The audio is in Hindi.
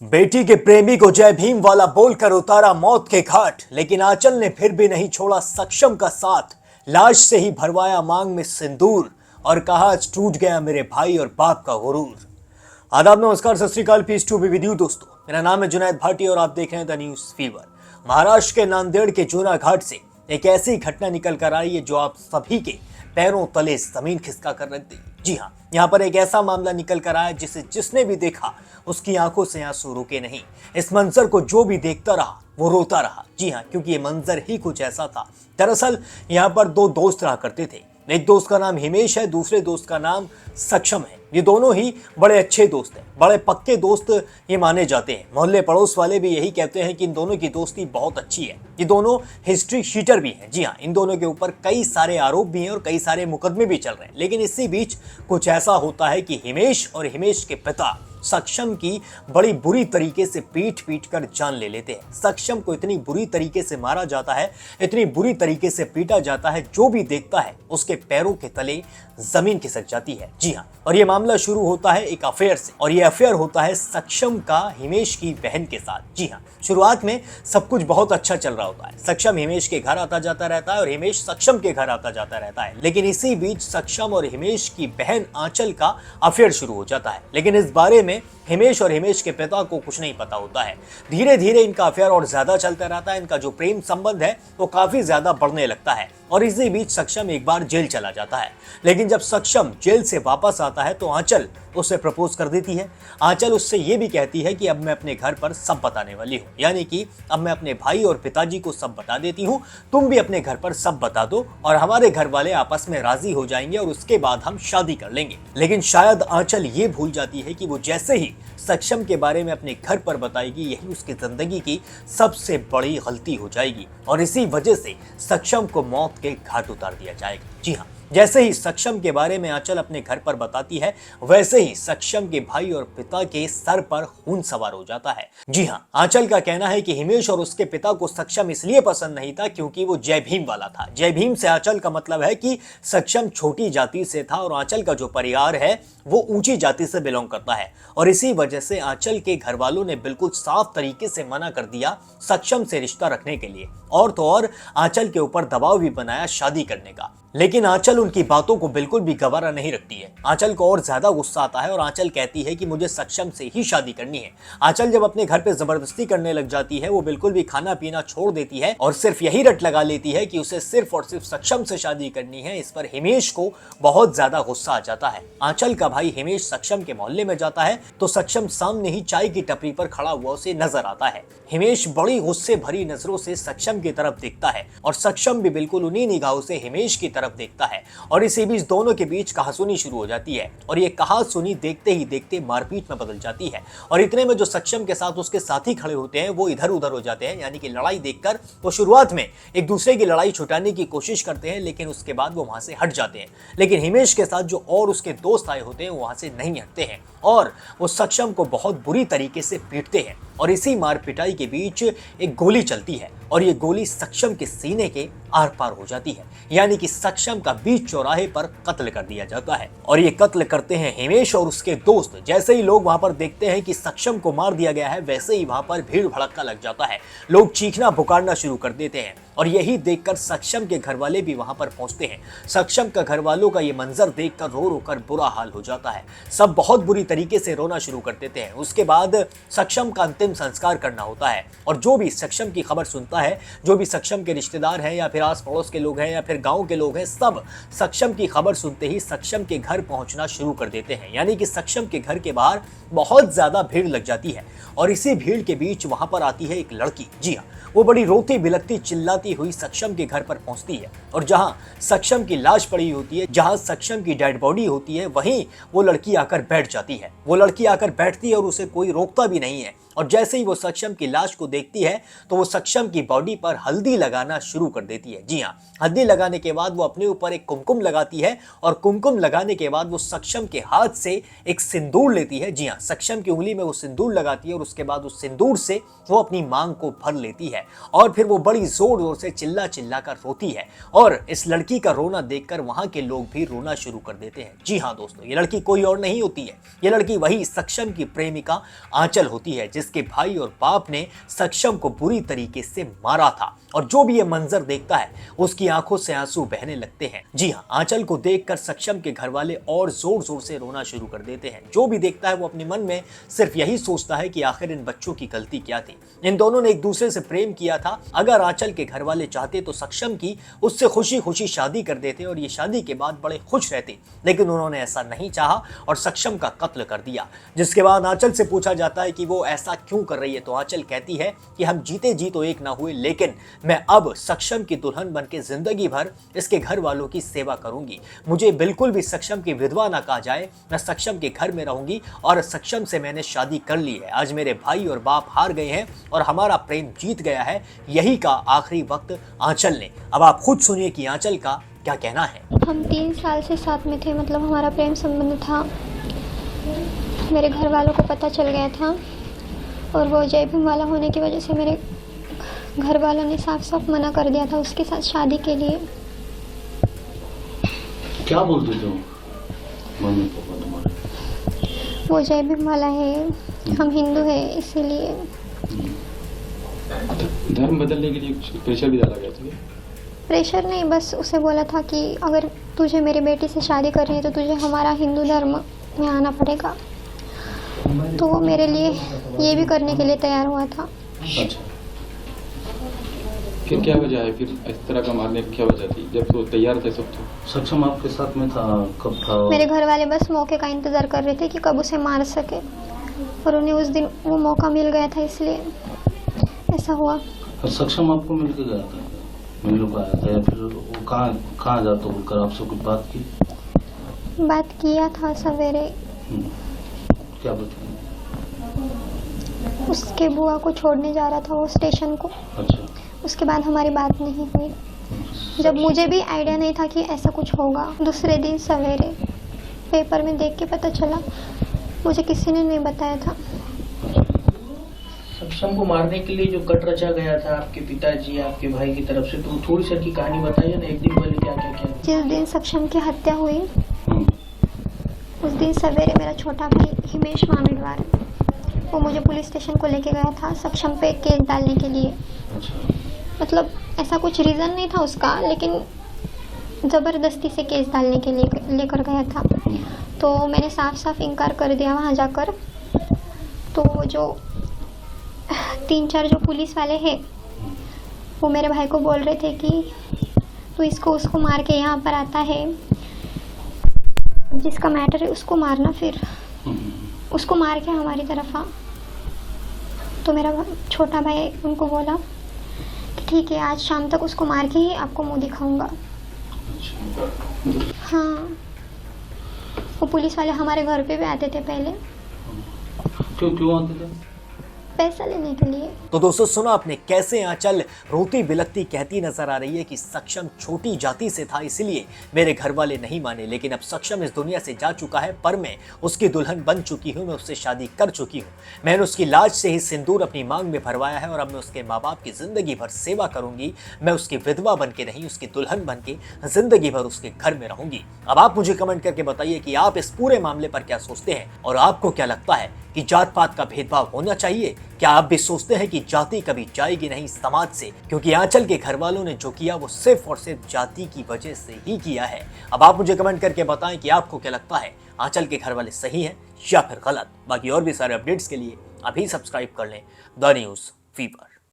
बेटी के प्रेमी को जय भीम वाला बोलकर उतारा मौत के घाट, लेकिन आंचल ने फिर भी नहीं छोड़ा सक्षम का साथ। लाश से ही भरवाया मांग में सिंदूर और कहा आज टूट गया मेरे भाई और बाप का गुरूर। आदाब, नमस्कार, Sat Sri Akal, peace to be with you दोस्तों। मेरा नाम है जुनैद भाटी और आप देख रहे हैं द न्यूज फीवर। महाराष्ट्र के नांदेड़ के जूना घाट से एक ऐसी घटना निकल कर आई है जो आप सभी के पैरों तले जमीन खिसका कर रख दी। जी हाँ, यहाँ पर एक ऐसा मामला निकल कर आया जिसे जिसने भी देखा उसकी आंखों से आंसू रुके नहीं। इस मंजर को जो भी देखता रहा वो रोता रहा। जी हाँ, क्योंकि ये मंजर ही कुछ ऐसा था। दरअसल यहाँ पर दो दोस्त रहा करते थे। एक दोस्त का नाम हिमेश है, दूसरे दोस्त का नाम सक्षम है। ये दोनों ही बड़े अच्छे दोस्त हैं, बड़े पक्के दोस्त ये माने जाते हैं। मोहल्ले पड़ोस वाले भी यही कहते हैं कि इन दोनों की दोस्ती बहुत अच्छी है। ये दोनों हिस्ट्री शीटर भी हैं। जी हाँ, इन दोनों के ऊपर कई सारे आरोप भी हैं और कई सारे मुकदमे भी चल रहे हैं। लेकिन इसी बीच कुछ ऐसा होता है कि हिमेश और हिमेश के पिता सक्षम की बड़ी बुरी तरीके से पीट कर जान ले लेते हैं। सक्षम को इतनी बुरी तरीके से मारा जाता है, इतनी बुरी तरीके से पीटा जाता है, जो भी देखता है उसके पैरों के तले जमीन खिसक जाती है। जी हाँ, और ये मामला शुरू होता है एक अफेयर से, और ये अफेयर होता है सक्षम का हिमेश की बहन के साथ। जी हाँ, शुरुआत में सब कुछ बहुत अच्छा चल रहा होता है। सक्षम हिमेश के घर आता जाता रहता है और हिमेश सक्षम के घर आता जाता रहता है। लेकिन इसी बीच सक्षम और हिमेश की बहन आंचल का अफेयर शुरू हो जाता है। लेकिन इस बारे में हिमेश और हिमेश के पिता को कुछ नहीं पता होता है। धीरे धीरे इनका अफेयर और ज्यादा चलता रहता है। इनका जो प्रेम संबंध है वो काफी ज्यादा बढ़ने लगता है। और इसी बीच सक्षम एक बार जेल चला जाता है। लेकिन जब सक्षम जेल से वापस आता है तो आंचल उसे प्रपोज कर देती है। आंचल उससे ये भी कहती है कि अब मैं अपने घर पर सब बताने वाली हूँ, यानी कि अब मैं अपने भाई और पिताजी को सब बता देती हूँ, तुम भी अपने घर पर सब बता दो और हमारे घर वाले आपस में राजी हो जाएंगे और उसके बाद हम शादी कर लेंगे। लेकिन शायद आंचल ये भूल जाती है कि वो जैसे ही सक्षम के बारे में अपने घर पर बताएगी, यही उसकी जिंदगी की सबसे बड़ी गलती हो जाएगी और इसी वजह से सक्षम को मौत के घाट उतार दिया जाएगा। जी हाँ, जैसे ही सक्षम के बारे में आंचल अपने घर पर बताती है, वैसे ही सक्षम के भाई और पिता के सर पर खून सवार हो जाता है। जी हाँ, आंचल का कहना है कि हिमेश और उसके पिता को सक्षम इसलिए पसंद नहीं था क्योंकि वो जय भीम वाला था। जय भीम से आंचल का मतलब है कि सक्षम छोटी जाति से था और आंचल का जो परिवार है वो ऊंची जाति से बिलोंग करता है। और इसी वजह से आंचल के घर वालों ने बिल्कुल साफ तरीके से मना कर दिया सक्षम से रिश्ता रखने के लिए, और तो और आंचल के ऊपर दबाव भी बनाया शादी करने का। लेकिन आंचल उनकी बातों को बिल्कुल भी गवारा नहीं रखती है। आंचल को और ज्यादा गुस्सा आता है और आंचल कहती है कि मुझे सक्षम से ही शादी करनी है। आंचल जब अपने घर पे जबरदस्ती करने लग जाती है, वो बिल्कुल भी खाना पीना छोड़ देती है और सिर्फ यही रट लगा लेती है कि उसे सिर्फ और सिर्फ सक्षम से शादी करनी है। इस पर हिमेश को बहुत ज्यादा गुस्सा आ जाता है। आंचल का भाई हिमेश सक्षम के मोहल्ले में जाता है तो सक्षम सामने ही चाय की टपरी पर खड़ा हुआ उसे नजर आता है। हिमेश बड़ी गुस्से भरी नजरों से सक्षम की तरफ देखता है और सक्षम भी बिल्कुल उन्हीं निगाहों से हिमेश की तरफ देखता है। और इसी बीच दोनों के बीच कहासुनी शुरू हो जाती है और ये कहासुनी देखते ही देखते मारपीट में बदल जाती है। और इतने में जो सक्षम के साथ उसके साथी खड़े होते हैं वो इधर उधर हो जाते हैं, यानी कि लड़ाई देखकर वो शुरुआत में एक दूसरे की लड़ाई छुटाने की कोशिश करते हैं, लेकिन उसके बाद वो वहां से हट जाते हैं। लेकिन हिमेश के साथ जो और उसके दोस्त आए होते हैं वहां से नहीं हटते हैं और वो सक्षम को बहुत बुरी तरीके से पीटते हैं। और इसी मार पिटाई के बीच एक गोली चलती है और ये गोली सक्षम के सीने के आर पार हो जाती है, यानी कि सक्षम का बीच चौराहे पर कत्ल कर दिया जाता है। और ये कत्ल करते हैं हिमेश और उसके दोस्त। जैसे ही लोग वहां पर देखते हैं कि सक्षम को मार दिया गया है, वैसे ही वहां पर भीड़ भड़क्का लग जाता है। लोग चीखना पुकारना शुरू कर देते हैं और यही देखकर सक्षम के घर वाले भी वहां पर पहुंचते हैं। सक्षम का घर वालों का ये मंजर देखकर रो रो कर बुरा हाल हो जाता है। सब बहुत बुरी तरीके से रोना शुरू कर देते हैं। उसके बाद सक्षम का अंतिम संस्कार करना होता है और जो भी सक्षम की खबर सुनता है, जो भी सक्षम के रिश्तेदार हैं या फिर आस पड़ोस के लोग हैं या फिर गांव के लोग हैं, सब सक्षम की खबर सुनते ही सक्षम के घर पहुंचना शुरू कर देते हैं। यानी कि सक्षम के घर के बाहर बहुत ज्यादा भीड़ लग जाती है और इसी भीड़ के बीच वहां पर आती है एक लड़की। जी हाँ, वो बड़ी रोती बिलखती चिल्लाती हुई सक्षम के घर पर पहुंचती है और जहां सक्षम की लाश पड़ी होती है, जहां सक्षम की डेड बॉडी होती है, वहीं वो लड़की आकर बैठ जाती है। वो लड़की आकर बैठती है और उसे कोई रोकता भी नहीं है। और जैसे ही वो सक्षम की लाश को देखती है तो वो सक्षम की बॉडी पर हल्दी लगाना शुरू कर देती है। जी हाँ, हल्दी लगाने के बाद वो अपने ऊपर एक कुमकुम लगाती है और कुमकुम लगाने के बाद वो सक्षम के हाथ से एक सिंदूर लेती है। जी हाँ, सक्षम की उंगली में वो सिंदूर लगाती है और उसके बाद उस सिंदूर से वो अपनी मांग को भर लेती है और फिर वो बड़ी जोर जोर से चिल्ला चिल्ला कर रोती है और इस लड़की का रोना देखकर वहां के लोग भी रोना शुरू कर देते हैं। जी हाँ दोस्तों, ये लड़की कोई और नहीं होती है, ये लड़की वही सक्षम की प्रेमिका आंचल होती है, जिसके भाई और बाप ने सक्षम को बुरी तरीके से मारा था। और जो भी ये मंजर देखता है उसकी आंखों से आंसू बहने लगते हैं। जी हाँ, आंचल को देखकर सक्षम के घर वाले और जोर जोर से रोना शुरू कर देते हैं। जो भी देखता है वो अपने मन में सिर्फ यही सोचता है कि आखिर इन बच्चों की गलती क्या थी। इन दोनों ने एक दूसरे से प्रेम किया था। अगर आंचल के घर वाले चाहते तो सक्षम की उससे खुशी खुशी शादी कर देते और ये शादी के बाद बड़े खुश रहते, लेकिन उन्होंने ऐसा नहीं चाहा और सक्षम का कत्ल कर दिया। जिसके बाद आंचल से पूछा जाता है कि वो ऐसा क्यों कर रही है, तो आंचल कहती है कि हम जीते जी तो एक ना हुए, लेकिन मैं अब सक्षम की दुल्हन बनके जिंदगी भर इसके घर वालों की सेवा करूंगी। मुझे बिल्कुल भी सक्षम की विधवा ना कहा जाए। मैं सक्षम के घर में रहूंगी और सक्षम से मैंने शादी कर ली है। आज मेरे भाई और बाप हार गए हैं और हमारा प्रेम जीत गया है। यही का आखिरी वक्त आंचल ने। अब आप खुद सुनिए कि आंचल का क्या कहना है। हम 3 साल से साथ में थे, मतलब हमारा प्रेम संबंध था। मेरे घर वालों को पता चल गया था और वो जय भीम वाला होने की वजह से मेरे घर वालों ने साफ साफ मना कर दिया था उसके साथ शादी के लिए। क्या बोलते थे मम्मी पापा तुम्हारे? वो जय भीम वाला है, हम हिंदू है, इसीलिए। धर्म बदलने के लिए प्रेशर भी डाला गया था? प्रेशर नहीं, बस उसे बोला था कि अगर तुझे मेरी बेटी से शादी करनी है तो तुझे हमारा हिंदू धर्म में आना पड़ेगा। तो वो मेरे लिए ये भी करने के लिए तैयार हुआ था। अच्छा, फिर क्या वजह है? फिर इस तरह का मारने की क्या वजह थी जब तो तैयार थे सब? तो सक्षम आपके साथ में था, कब था? मेरे घर वाले बस मौके का इंतज़ार कर रहे थे कि कब उसे मार सके, और उन्हें उस दिन वो मौका मिल गया था, इसलिए ऐसा हुआ। और सक्षम आपको मिल के गया था, मिलने को आया था, या फिर वो कहाँ जाता बोलकर आपसे कुछ बात किया था सवेरे। क्या बताया? उसके बुआ को छोड़ने जा रहा था वो स्टेशन को। अच्छा। उसके बाद हमारी बात नहीं हुई। जब मुझे भी आइडिया नहीं था कि ऐसा कुछ होगा, दूसरे दिन सवेरे पेपर में देख के पता चला, मुझे किसी ने नहीं बताया था। सक्षम को मारने के लिए जो कट रचा गया था आपके पिताजी आपके भाई की तरफ से, तो थोड़ी सी की कहानी बताइए ना, एक दिन पहले क्या क्या किया? जिस दिन सक्षम की हत्या हुई उस दिन सवेरे मेरा छोटा भाई हिमेश मामिडवार, वो मुझे पुलिस स्टेशन को लेके गया था सक्षम पे केस डालने के लिए। मतलब ऐसा कुछ रीज़न नहीं था उसका, लेकिन ज़बरदस्ती से केस डालने के लिए लेकर गया था। तो मैंने साफ साफ इनकार कर दिया वहाँ जाकर। तो वो जो 3-4 जो पुलिस वाले हैं वो मेरे भाई को बोल रहे थे कि तू इसको उसको मार के यहाँ पर आता है, जिसका मैटर है उसको मारना, फिर उसको मार के हमारी तरफ आ। तो मेरा छोटा भाई उनको बोला कि ठीक है, आज शाम तक उसको मार के ही आपको मुंह दिखाऊंगा। हाँ, वो पुलिस वाले हमारे घर पे भी आते थे पहले। क्यों आते थे? पैसा लेने के लिए। तो दोस्तों सुना आपने कैसे आंचल रोती बिलखती कहती नजर आ रही है कि सक्षम छोटी जाति से था इसलिए मेरे घर वाले नहीं माने, लेकिन अब सक्षम इस दुनिया से जा चुका है, पर मैं उसकी दुल्हन बन चुकी हूँ, मैं उससे शादी कर चुकी हूँ। मैंने उसकी लाज से ही सिंदूर अपनी मांग में भरवाया है और अब मैं उसके माँ बाप की जिंदगी भर सेवा करूंगी। मैं उसकी विधवा बन के नहीं, उसकी दुल्हन बन के जिंदगी भर उसके घर में रहूंगी। अब आप मुझे कमेंट करके बताइए कि आप इस पूरे मामले पर क्या सोचते हैं और आपको क्या लगता है कि जात पात का भेदभाव होना चाहिए? क्या आप भी सोचते हैं कि जाति कभी जाएगी नहीं समाज से? क्योंकि आंचल के घर वालों ने जो किया वो सिर्फ और सिर्फ जाति की वजह से ही किया है। अब आप मुझे कमेंट करके बताएं कि आपको क्या लगता है, आंचल के घर वाले सही हैं या फिर गलत। बाकी और भी सारे अपडेट्स के लिए अभी सब्सक्राइब कर लें द न्यूज़ फीवर।